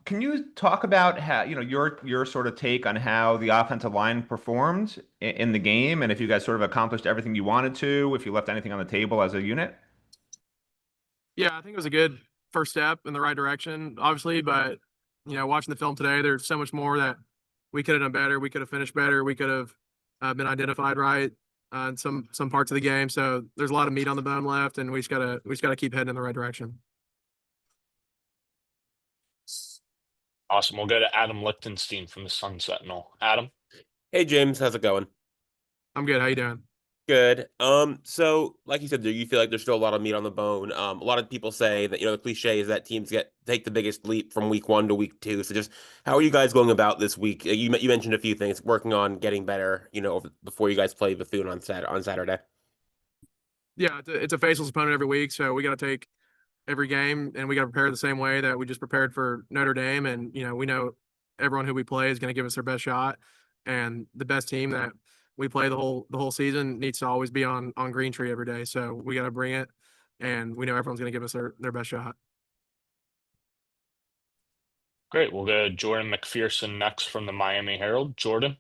Can you talk about how, your sort of take on how the offensive line performed in the game, and if you guys sort of accomplished everything you wanted to, if you left anything on the table as a unit? Yeah, I think it was a good first step in the right direction, obviously. But watching the film today, there's so much more that we could have done better. We could have finished better. We could have been identified right in some parts of the game. So there's a lot of meat on the bone left, and we just gotta keep heading in the right direction. Awesome. We'll go to Adam Lichtenstein from the Sun Sentinel. Adam? Hey James, how's it going? I'm good. How you doing? Good. So like you said, do you feel like there's still a lot of meat on the bone? A lot of people say that, the cliche is that teams take the biggest leap from week 1 to week 2. So just how are you guys going about this week? You mentioned a few things, working on getting better, before you guys play Bethune on Saturday. Yeah, it's a faceless opponent every week, so we got to take every game and we got to prepare the same way that we just prepared for Notre Dame. And we know everyone who we play is going to give us their best shot, and the best team that we play the whole season needs to always be on Green Tree every day. So we got to bring it, and we know everyone's going to give us their best shot. Great. We'll go to Jordan McPherson next from the Miami Herald. Jordan?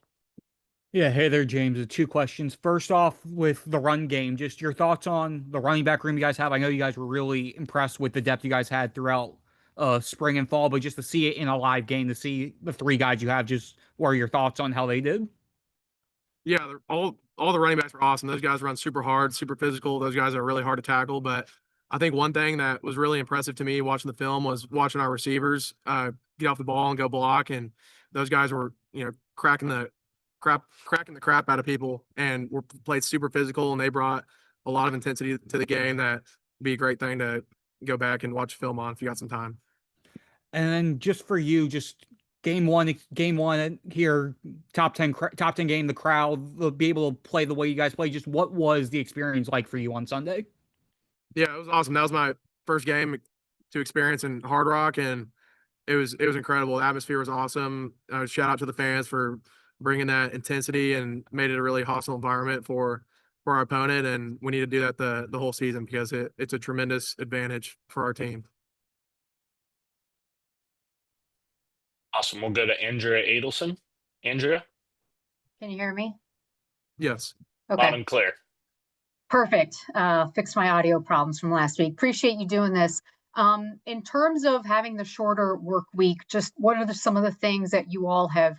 Yeah, hey there, James. Two questions. First off, with the run game, just your thoughts on the running back room you guys have. I know you guys were really impressed with the depth you guys had throughout spring and fall, but just to see it in a live game, to see the three guys you have, just what are your thoughts on how they did? Yeah, all the running backs are awesome. Those guys run super hard, super physical. Those guys are really hard to tackle. But I think one thing that was really impressive to me watching the film was watching our receivers get off the ball and go block. And those guys were, cracking the crap out of people, and were played super physical, and they brought a lot of intensity to the game. That would be a great thing to go back and watch film on if you got some time. And then just for you, just game one here, top 10 game, the crowd will be able to play the way you guys play. Just what was the experience like for you on Sunday? Yeah, it was awesome. That was my first game to experience in Hard Rock, and it was incredible. The atmosphere was awesome. Shout out to the fans for bringing that intensity and made it a really hostile environment for our opponent. And we need to do that the whole season because it's a tremendous advantage for our team. Awesome. We'll go to Andrea Adelson. Andrea? Can you hear me? Yes. Loud Okay, and clear. perfect. Fixed my audio problems from last week. Appreciate you doing this. In terms of having the shorter work week, just what are some of the things that you all have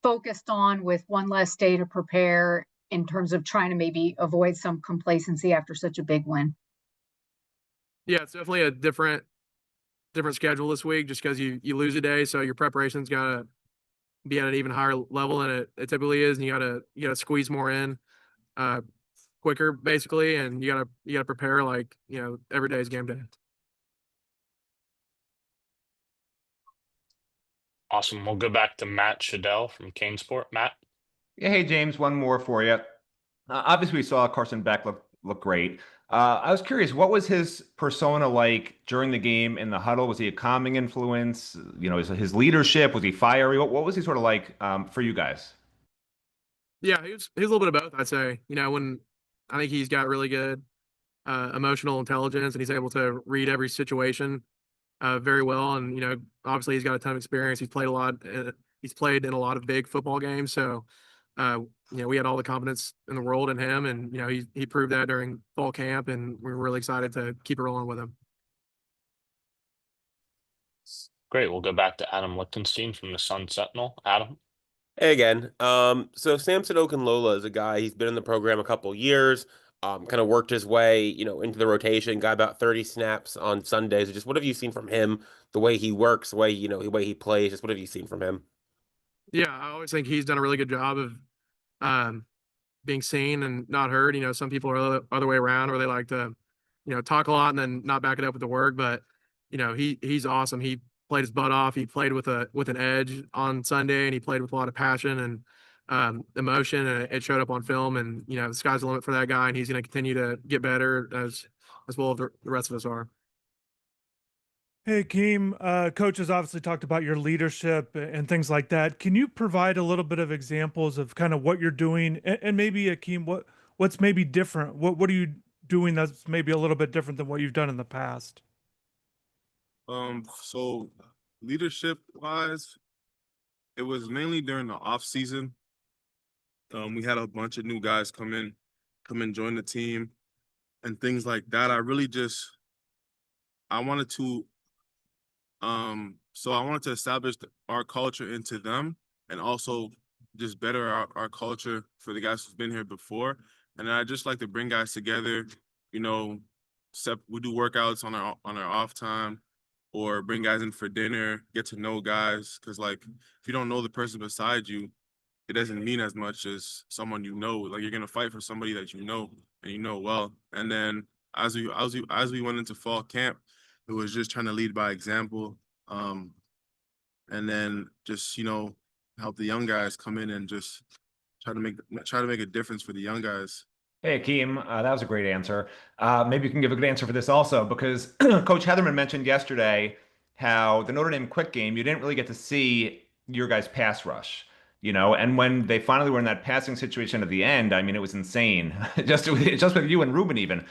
focused on with one less day to prepare in terms of trying to maybe avoid some complacency after such a big win? Yeah, it's definitely a different schedule this week just because you lose a day, so your preparation's got to be at an even higher level than it typically is, and you gotta squeeze more in uh quicker basically, and you gotta prepare like every day is game day. Awesome. We'll go back to Matt Shadell from Canesport. Matt? Yeah, hey James, one more for you. Obviously, we saw Carson Beck look great. I was curious, what was his persona like during the game in the huddle? Was he a calming influence? His leadership, was he fiery? What was he sort of like for you guys? Yeah, he was a little bit of both, I'd say. When I think he's got really good emotional intelligence, and he's able to read every situation very well. And obviously he's got a ton of experience. He's played a lot. He's played in a lot of big football games. So we had all the confidence in the world in him, and he proved that during fall camp, and we're really excited to keep it rolling with him. Great. We'll go back to Adam Lichtenstein from the Sun Sentinel. Adam? Hey again. So Samson Okunlola is a guy, he's been in the program a couple years, kind of worked his way, into the rotation, got about 30 snaps on Sundays. Just what have you seen from him, the way he works, the way he plays, just what have you seen from him? Yeah, I always think he's done a really good job of um, being seen and not heard. Some people are the other way around, where they like to, talk a lot and then not back it up with the work. But he's awesome. He played his butt off. He played with an edge on Sunday, and he played with a lot of passion and emotion, and it showed up on film. And the sky's the limit for that guy, and he's going to continue to get better as well as the rest of us are. Hey, Keem, coaches obviously talked about your leadership and things like that. Can you provide a little bit of examples of kind of what you're doing, and maybe, Akeem, what's maybe different? What are you doing that's maybe a little bit different than what you've done in the past? So leadership wise, it was mainly during the off season. We had a bunch of new guys come in, join the team, and things like that. I wanted to, so I wanted to establish our culture into them, and also just better our culture for the guys who've been here before. And I just like to bring guys together, you know, we do workouts on our off time, or bring guys in for dinner, get to know guys. Cause like if you don't know the person beside you, it doesn't mean as much as someone you know. Like you're gonna fight for somebody that you know and you know well. And then as we went into fall camp, it was just trying to lead by example. And then just help the young guys come in and just try to make a difference for the young guys. Hey, Akeem, that was a great answer. Maybe you can give a good answer for this also, because Coach Heatherman mentioned yesterday how the Notre Dame quick game, you didn't really get to see your guys' pass rush, and when they finally were in that passing situation at the end, I mean, it was insane. Just with you and Ruben even.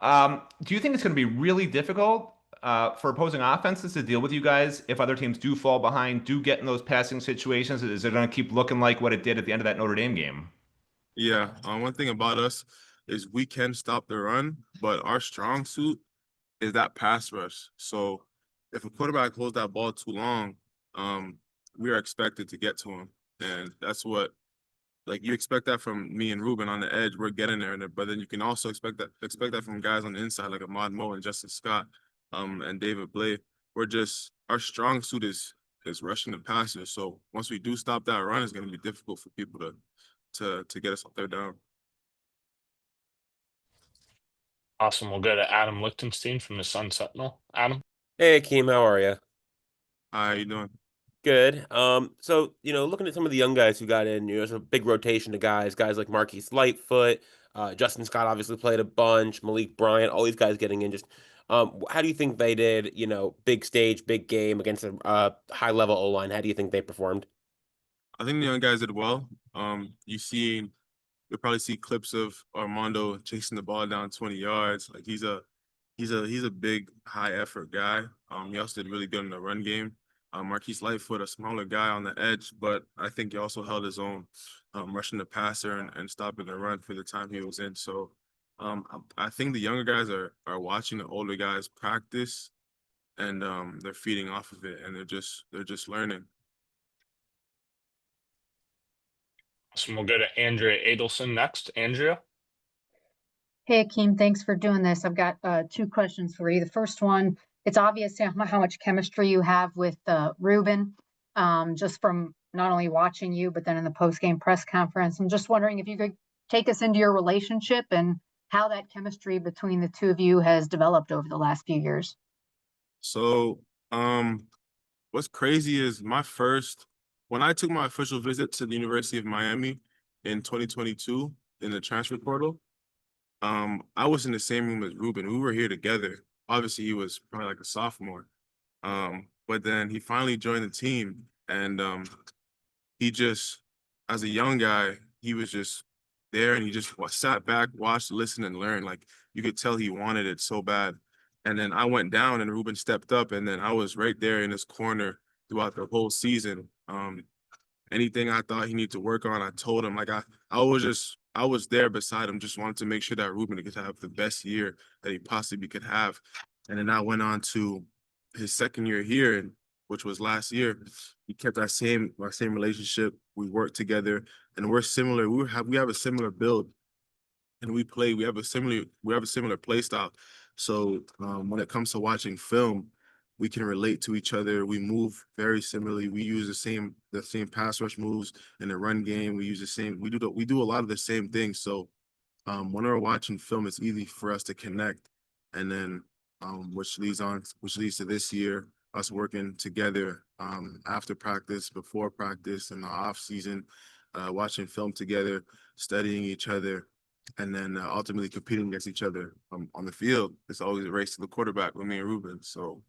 Do you think it's going to be really difficult for opposing offenses to deal with you guys if other teams do fall behind, do get in those passing situations? Is it going to keep looking like what it did at the end of that Notre Dame game? Yeah, one thing about us is we can stop the run, but our strong suit is that pass rush. So if a quarterback holds that ball too long, we are expected to get to him, and that's what you expect that from me and Ruben on the edge. We're getting there, but then you can also expect that from guys on the inside like Ahmad Mo and Justin Scott, and David Blay. Our strong suit is rushing the passer. So once we do stop that run, it's going to be difficult for people to get us up there down. Awesome. We'll go to Adam Lichtenstein from the Sun Sentinel. Adam. Hey, Akeem, how are you? How you doing? Good. So looking at some of the young guys who got in, there's a big rotation of guys like Marquise Lightfoot, Justin Scott obviously played a bunch, Malik Bryant, all these guys getting in. Just how do you think they did? Big stage, big game against a high level O line. How do you think they performed? I think the young guys did well. You'll probably see clips of Armando chasing the ball down 20 yards. Like he's a big high effort guy. He also did really good in the run game. Marquise Lightfoot, a smaller guy on the edge, but I think he also held his own, rushing the passer and stopping the run for the time he was in. So I think the younger guys are watching the older guys practice, and they're feeding off of it, and they're just learning. So we'll go to Andrea Adelson next. Andrea. Hey, Akeem, thanks for doing this. I've got 2 questions for you. The first one, it's obvious how much chemistry you have with Ruben, just from not only watching you, but then in the post-game press conference. I'm just wondering if you could take us into your relationship and how that chemistry between the two of you has developed over the last few years. So, what's crazy is when I took my official visit to the University of Miami in 2022 in the transfer portal, I was in the same room as Ruben. We were here together. Obviously, he was probably like a sophomore. But then he finally joined the team, and he just, as a young guy, he was just there, and he just sat back, watched, listened, and learned. Like you could tell he wanted it so bad. And then I went down, and Ruben stepped up, and then I was right there in his corner throughout the whole season. Anything I thought he needed to work on, I told him. Like I was there beside him, just wanted to make sure that Ruben could have the best year that he possibly could have. And then I went on to his second year here, which was last year. He kept our same relationship. We worked together, and we're similar. We have a similar build, and we have a similar play style. So when it comes to watching film, we can relate to each other. We move very similarly. We use the same pass rush moves in the run game. We use the same. We do a lot of the same things. So when we're watching film, it's easy for us to connect, and then which leads to this year, us working together after practice, before practice, in the off season, watching film together, studying each other, and then ultimately competing against each other on the field. It's always a race to the quarterback with me and Ruben. So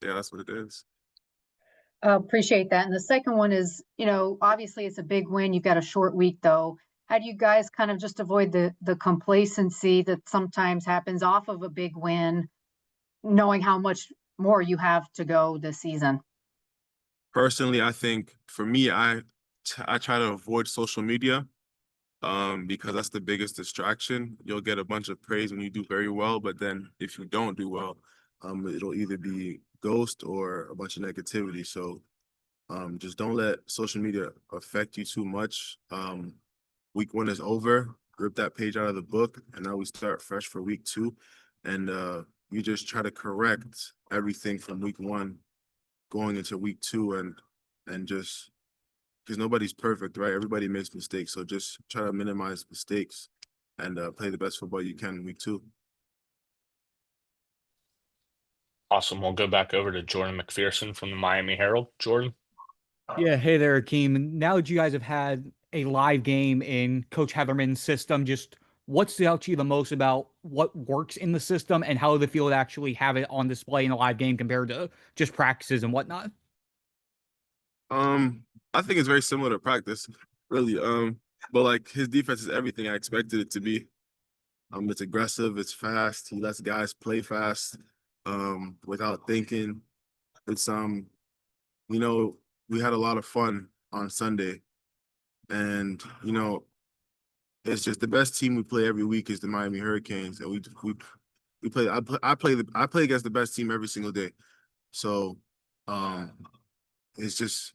yeah, that's what it is. Appreciate that. And the second one is, obviously it's a big win. You've got a short week though. How do you guys kind of just avoid the complacency that sometimes happens off of a big win, knowing how much more you have to go this season? Personally, I think for me, I try to avoid social media because that's the biggest distraction. You'll get a bunch of praise when you do very well, but then if you don't do well, it'll either be ghost or a bunch of negativity. So just don't let social media affect you too much. Week 1 is over. Rip that page out of the book, and now we start fresh for week 2. And you just try to correct everything from week 1 going into week 2, and just because nobody's perfect, right? Everybody makes mistakes, so just try to minimize mistakes and play the best football you can in week 2. Awesome. We'll go back over to Jordan McPherson from the Miami Herald. Jordan. Yeah, hey there, Akeem. Now that you guys have had a live game in Coach Heatherman's system, just what stood out to you the most about what works in the system and how the field actually have it on display in a live game compared to just practices and whatnot? I think it's very similar to practice, really. But like his defense is everything I expected it to be. It's aggressive, it's fast. He lets guys play fast, without thinking. It's you know, we had a lot of fun on Sunday, and it's just the best team we play every week is the Miami Hurricanes, and we play. I play against the best team every single day. So, it's just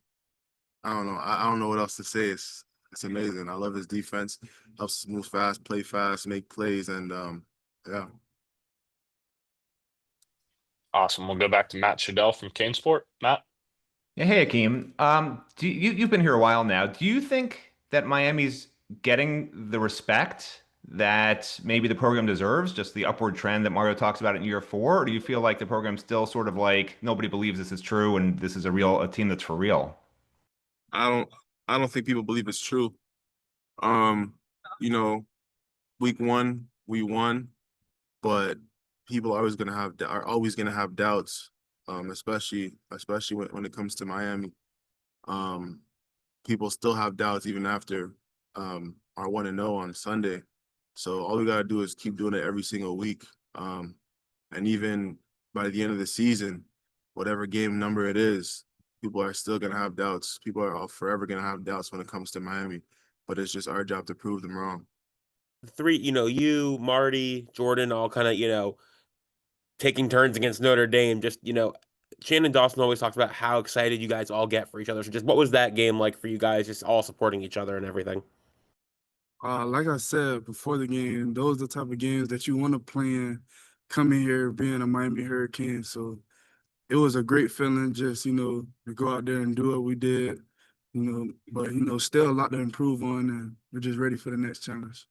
I don't know. I don't know what else to say. It's amazing. I love his defense. Helps us move fast, play fast, make plays, and yeah. Awesome. We'll go back to Matt Shadell from CaneSport. Matt. Yeah, hey Akeem. You've been here a while now. Do you think that Miami's getting the respect that maybe the program deserves, just the upward trend that Mario talks about in year 4? Or do you feel like the program's still sort of like nobody believes this is true and this is a team that's for real? I don't I don't think people believe it's true. Um, you know, week 1 we won, but people are always gonna have doubts. Especially when it comes to Miami. Um, People still have doubts even after our 1-0 on Sunday. So all we gotta do is keep doing it every single week. And even by the end of the season, whatever game number it is, people are still gonna have doubts. People are forever gonna have doubts when it comes to Miami. But it's just our job to prove them wrong. Three, you, Marty, Jordan, all kind of, taking turns against Notre Dame. Just, Shannon Dawson always talks about how excited you guys all get for each other. So just what was that game like for you guys, just all supporting each other and everything? Like I said before the game, those are the type of games that you want to play in, coming here being a Miami Hurricane. So it was a great feeling just, to go out there and do what we did, but still a lot to improve on, and we're just ready for the next challenge.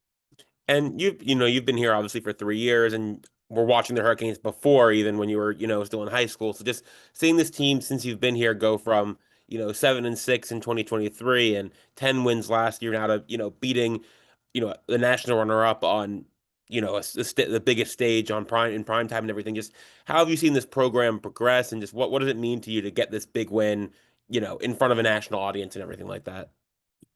And you've been here obviously for 3 years, and we're watching the Hurricanes before, even when you were, still in high school. So just seeing this team since you've been here go from, 7-6 in 2023 and 10 wins last year now to, beating, the national runner-up on, the biggest stage on prime time and everything. Just how have you seen this program progress, and just what does it mean to you to get this big win, in front of a national audience and everything like that?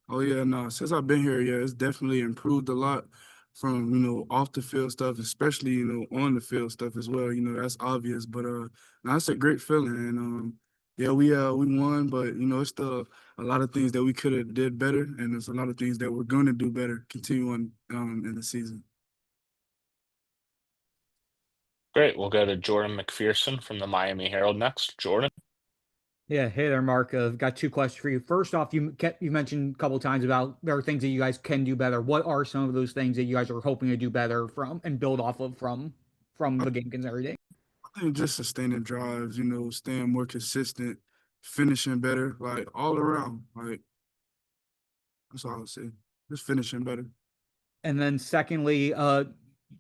Oh yeah, no, since I've been here, yeah, it's definitely improved a lot from, off the field stuff, especially, on the field stuff as well. That's obvious. But no, it's a great feeling. And yeah, we won, but it's still a lot of things that we could have did better, and there's a lot of things that we're gonna do better continuing in the season. Great. We'll go to Jordan McPherson from the Miami Herald next. Jordan. Yeah, hey there, Mark. I've got 2 questions for you. First off, you mentioned a couple of times about there are things that you guys can do better. What are some of those things that you guys are hoping to do better from and build off of from the game every day? I think just sustaining drives, staying more consistent, finishing better, like all around. Like that's all I'll say. Just finishing better. And then secondly,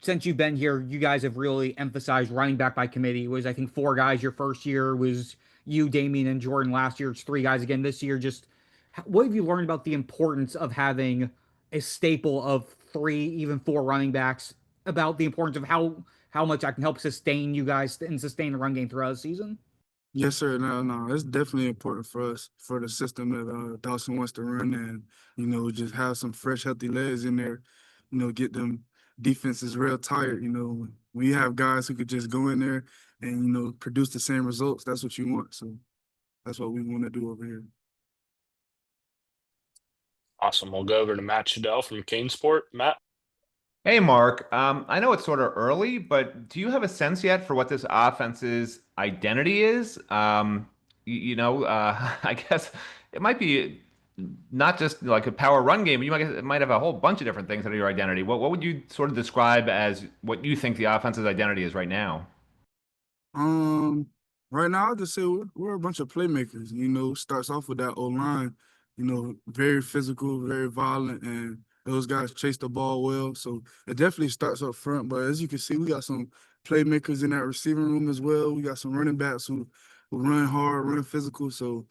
since you've been here, you guys have really emphasized running back by committee. It was, I think, 4 guys your first year, was you, Damien, and Jordan last year. It's 3 guys again this year. Just what have you learned about the importance of having a staple of 3, even 4 running backs, about the importance of how much that can help sustain you guys and sustain the run game throughout the season? Yes, sir. No, it's definitely important for us, for the system that Dawson wants to run, and just have some fresh, healthy legs in there. Get them defenses real tired. When you have guys who could just go in there and produce the same results, that's what you want. So that's what we want to do over here. Awesome. We'll go over to Matt Shadell from Kane Sport. Matt. Hey, Mark. I know it's sort of early, but do you have a sense yet for what this offense's identity is? I guess it might be not just like a power run game, but it might have a whole bunch of different things that are your identity. What would you sort of describe as what you think the offense's identity is right now? Um, right now, I'll just say we're a bunch of playmakers. You know, starts off with that O line. You know, very physical, very violent, and those guys chase the ball well. So it definitely starts up front. But as you can see, we got some playmakers in that receiving room as well. We got some running backs who run hard, run physical. So,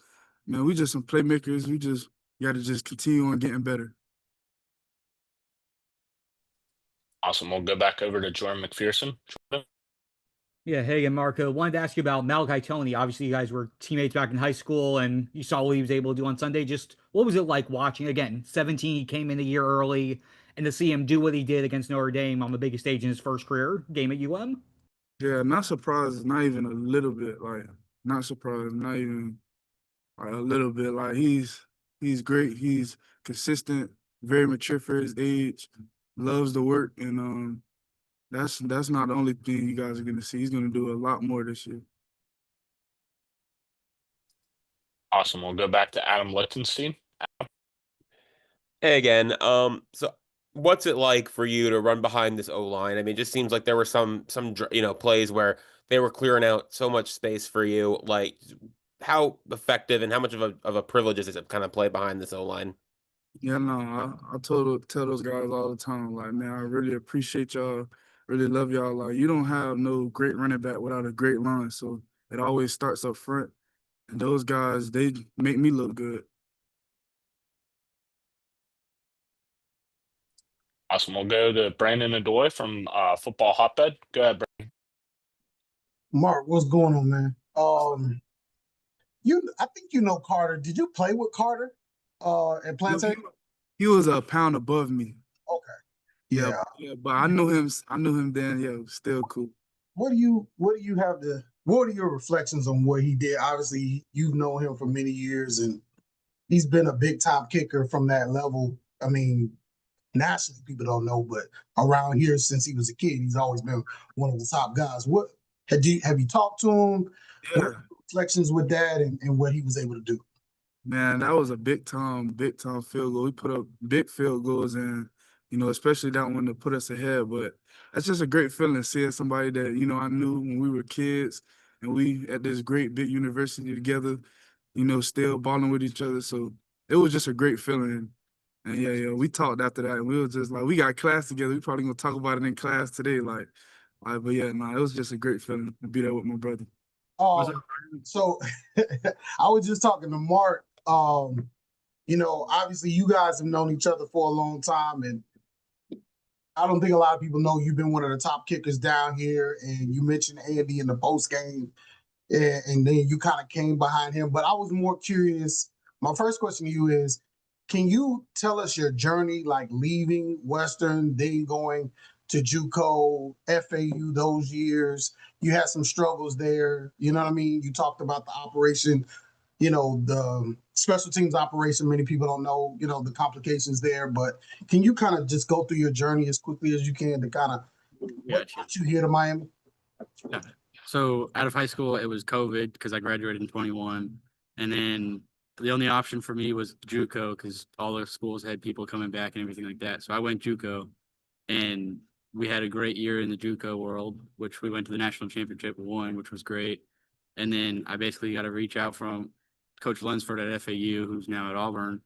man, we just some playmakers. We just got to just continue on getting better. Awesome. We'll go back over to Jordan McPherson. Jordan. Yeah, hey, and Marco, wanted to ask you about Malai Tony. Obviously, you guys were teammates back in high school, and you saw what he was able to do on Sunday. Just what was it like watching? Again, 17, he came in a year early, and to see him do what he did against Notre Dame on the biggest stage in his first career game at UM? Yeah, not surprised, not even a little bit. Like, not surprised, not even a little bit. Like, he's great. He's consistent, very mature for his age, loves the work, and that's not the only thing you guys are gonna see. He's gonna do a lot more this year. Awesome. We'll go back to Adam Lichtenstein. Hey again. So what's it like for you to run behind this O line? I mean, it just seems like there were some plays where they were clearing out so much space for you. Like, how effective and how much of a privilege is it to kind of play behind this O line? Yeah, no, I tell those guys all the time, like, man, I really appreciate y'all, really love y'all. Like, you don't have no great running back without a great line, so it always starts up front. And those guys, they make me look good. Awesome. We'll go to Brandon Adoy from Football Hotbed. Go ahead, Brandon. Mark, what's going on, man? I think you know Carter. Did you play with Carter at Plantain? He was a pound above me. Okay. Yeah, but I knew him then. Yeah, it was still cool. What are your reflections on what he did? Obviously, you've known him for many years, and he's been a big time kicker from that level. I mean, nationally, people don't know, but around here, since he was a kid, he's always been one of the top guys. What have you talked to him? Yeah. What are your reflections with that and what he was able to do? Man, that was a big time field goal. We put up big field goals, and especially that one to put us ahead. But that's just a great feeling seeing somebody that I knew when we were kids, and we at this great big university together. Still balling with each other. So it was just a great feeling. And yeah, we talked after that, and we were just like, we got class together. We probably gonna talk about it in class today, but yeah, no, it was just a great feeling to be there with my brother. So I was just talking to Mark. Obviously you guys have known each other for a long time, and I don't think a lot of people know you've been one of the top kickers down here. And you mentioned Andy in the post game, and then you kind of came behind him. But I was more curious. My first question to you is, can you tell us your journey, like leaving Western, then going to JUCO, FAU those years? You had some struggles there. You know what I mean? You talked about the operation, the special teams operation. Many people don't know, the complications there. But can you kind of just go through your journey as quickly as you can to kind of what brought you here to Miami? Yeah. So out of high school, it was COVID because I graduated in 21. And then the only option for me was JUCO because all the schools had people coming back and everything like that. So I went JUCO, and we had a great year in the JUCO world, which we went to the national championship, won, which was great. And then I basically got a reach out from Coach Lunsford at FAU, who's now at Auburn.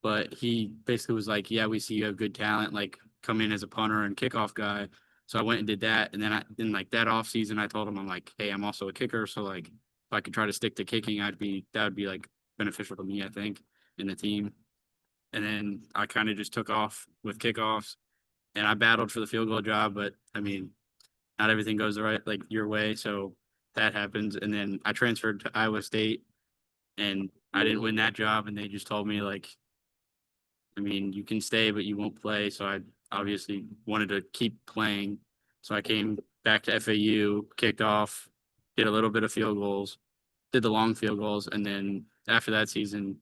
But he basically was like, yeah, we see you have good talent, like come in as a punter and kickoff guy. So I went and did that. And then in like that off season, I told him, I'm like, hey, I'm also a kicker. So like, if I could try to stick to kicking, that would be like beneficial to me, I think, in the team. And then I kind of just took off with kickoffs, and I battled for the field goal job, but I mean, not everything goes your way. So that happens. And then I transferred to Iowa State, and I didn't win that job. And they just told me you can stay, but you won't play. So I obviously wanted to keep playing. So I came back to FAU, kicked off, did a little bit of field goals. did the long field goals. And then after that season,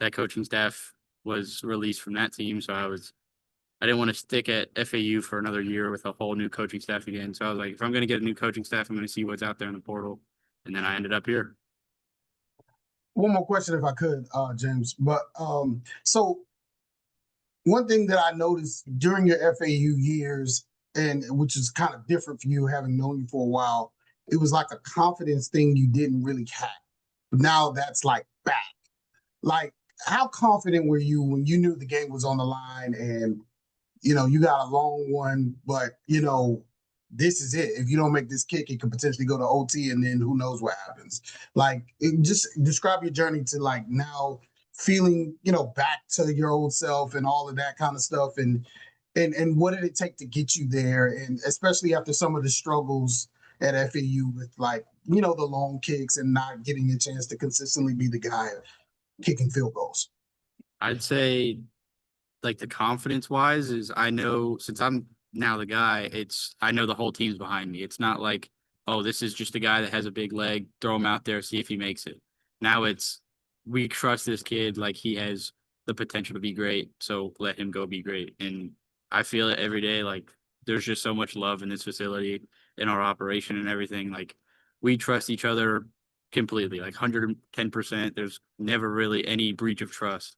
that coaching staff was released from that team. So I didn't want to stick at FAU for another year with a whole new coaching staff again. So I was like, if I'm going to get a new coaching staff, I'm going to see what's out there in the portal. And then I ended up here. One more question, if I could, James. But so one thing that I noticed during your FAU years, and which is kind of different for you, having known you for a while, it was like a confidence thing you didn't really have. But now that's like back. Like, how confident were you when you knew the game was on the line and you got a long one, but this is it. If you don't make this kick, it could potentially go to OT, and then who knows what happens. Like, just describe your journey to like now feeling, back to your old self and all of that kind of stuff, and what did it take to get you there, and especially after some of the struggles at FAU with like the long kicks and not getting a chance to consistently be the guy kicking field goals. I'd say like the confidence wise is I know since I'm now the guy, I know the whole team's behind me. It's not like, oh, this is just a guy that has a big leg, throw him out there, see if he makes it. Now we trust this kid like he has the potential to be great. So let him go be great. And I feel it every day. Like there's just so much love in this facility, in our operation and everything. Like we trust each other completely, like 110%. There's never really any breach of trust,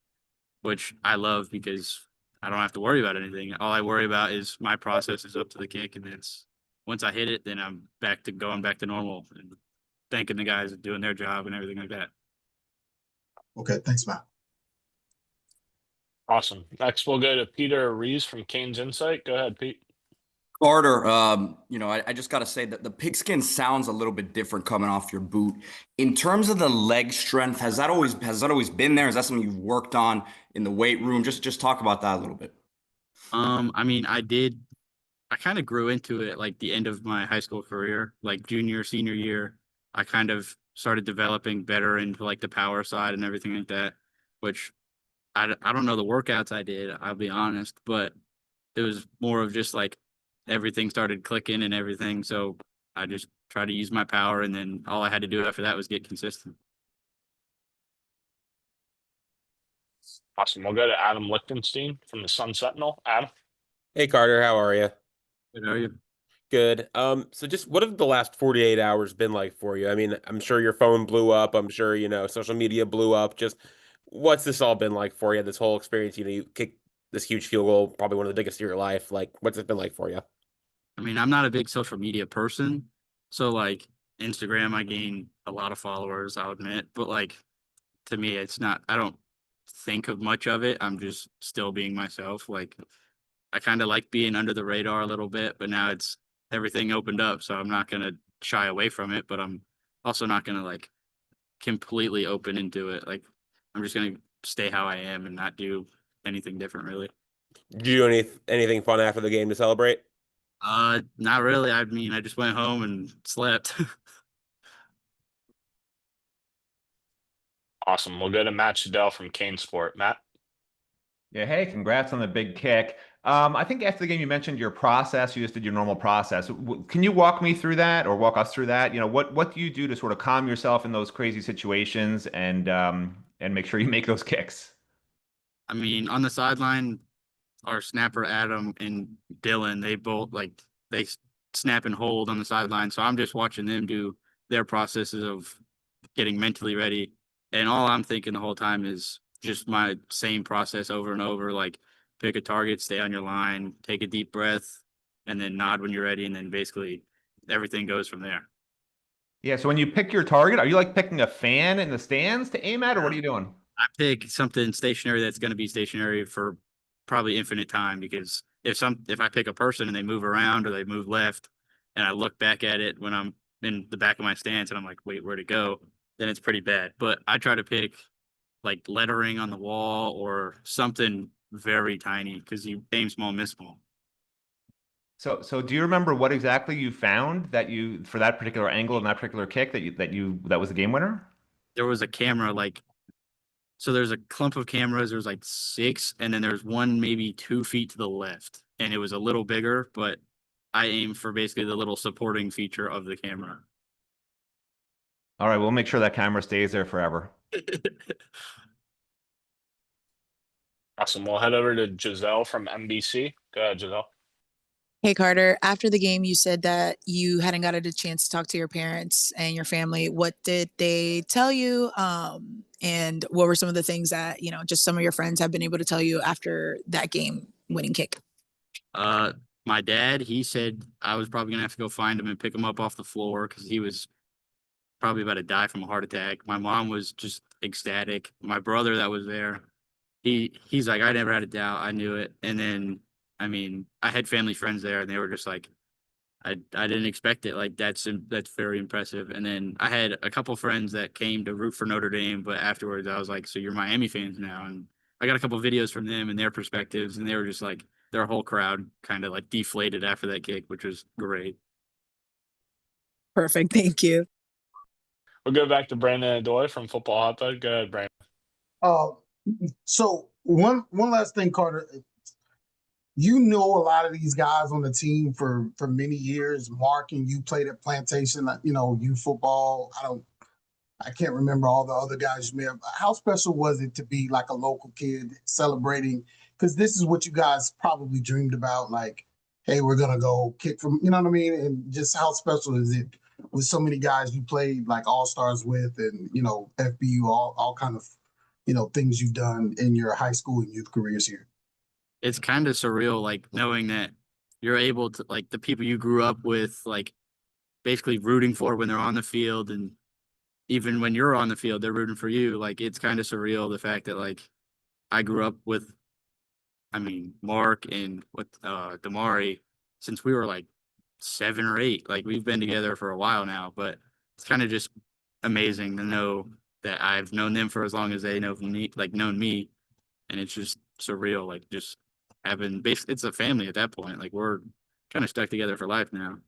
which I love because I don't have to worry about anything. All I worry about is my process is up to the kick, and once I hit it, then I'm going back to normal and thanking the guys and doing their job and everything like that. Okay, thanks, Matt. Awesome. Next, we'll go to Peter Rees from Canes Insight. Go ahead, Pete. Carter, I just got to say that the pigskin sounds a little bit different coming off your boot. In terms of the leg strength, has that always been there? Is that something you've worked on in the weight room? Just talk about that a little bit. I mean, I kind of grew into it like the end of my high school career, like junior, senior year. I kind of started developing better into like the power side and everything like that, which I don't know the workouts I did, I'll be honest, but it was more of just like everything started clicking and everything. So I just tried to use my power, and then all I had to do after that was get consistent. Awesome. We'll go to Adam Lichtenstein from the Sun Sentinel. Adam. Hey Carter, how are you? Good, how are you? Good. So just what have the last 48 hours been like for you? I mean, I'm sure your phone blew up. I'm sure, social media blew up. Just what's this all been like for you? This whole experience, you kicked this huge field goal, probably one of the biggest of your life. Like, what's it been like for you? I mean, I'm not a big social media person. So like Instagram, I gain a lot of followers, I'll admit. But like to me, I don't think of much of it. I'm just still being myself. Like I kind of like being under the radar a little bit, but now everything opened up. So I'm not going to shy away from it, but I'm also not going to like completely open into it. Like I'm just going to stay how I am and not do anything different really. Did you do anything fun after the game to celebrate? Not really. I mean, I just went home and slept. Awesome. We'll go to Matt Shadell from Kane Sport. Matt. Yeah, hey, congrats on the big kick. I think after the game you mentioned your process. You just did your normal process. Can you walk me through that, or walk us through that? What do you do to sort of calm yourself in those crazy situations and make sure you make those kicks? I mean, on the sideline, our snapper Adam and Dylan, they both they snap and hold on the sideline. So I'm just watching them do their processes of getting mentally ready. And all I'm thinking the whole time is just my same process over and over. Like pick a target, stay on your line, take a deep breath, and then nod when you're ready. And then basically everything goes from there. Yeah, so when you pick your target, are you like picking a fan in the stands to aim at, or what are you doing? I pick something stationary that's going to be stationary for probably infinite time, because if I pick a person and they move around or they move left and I look back at it when I'm in the back of my stance and I'm like, wait, where'd it go? Then it's pretty bad. But I try to pick like lettering on the wall or something very tiny, because you aim small, miss small. So do you remember what exactly you found for that particular angle and that particular kick that was the game winner? There was a camera, so there's a clump of cameras. There's like 6, and then there's one maybe 2 feet to the left, and it was a little bigger, but I aimed for basically the little supporting feature of the camera. All right, we'll make sure that camera stays there forever. Awesome. We'll head over to Giselle from NBC. Go ahead, Giselle. Hey Carter, after the game, you said that you hadn't gotten a chance to talk to your parents and your family. What did they tell you? And what were some of the things that, just some of your friends have been able to tell you after that game winning kick? My dad, he said I was probably gonna have to go find him and pick him up off the floor because he was probably about to die from a heart attack. My mom was just ecstatic. My brother that was there, he's like, I never had a doubt. I knew it. And then, I mean, I had family friends there and they were just like, I didn't expect it. Like that's very impressive. And then I had a couple friends that came to root for Notre Dame, but afterwards I was like, so you're Miami fans now? And I got a couple videos from them and their perspectives, and they were just like, their whole crowd kind of like deflated after that kick, which was great. Perfect. Thank you. We'll go back to Brandon Adoy from Football Hotbed. Go ahead, Brandon. So one last thing, Carter. You know a lot of these guys on the team for many years. Mark, and you played at Plantation, youth football. I can't remember all the other guys you met. How special was it to be like a local kid celebrating? Because this is what you guys probably dreamed about, like, hey, we're gonna go kick from, you know what I mean? And just how special is it with so many guys you played like all-stars with, and FBU, all kind of things you've done in your high school and youth careers here. It's kind of surreal, like knowing that you're able to, like, the people you grew up with, like basically rooting for when they're on the field, and even when you're on the field, they're rooting for you. Like, it's kind of surreal, the fact that like I grew up with, I mean, Mark and with Damari since we were like 7 or 8. Like, we've been together for a while now, but it's kind of just amazing to know that I've known them for as long as they known me, and it's just surreal. Like, just having basically, it's a family at that point. Like, we're kind of stuck together for life now.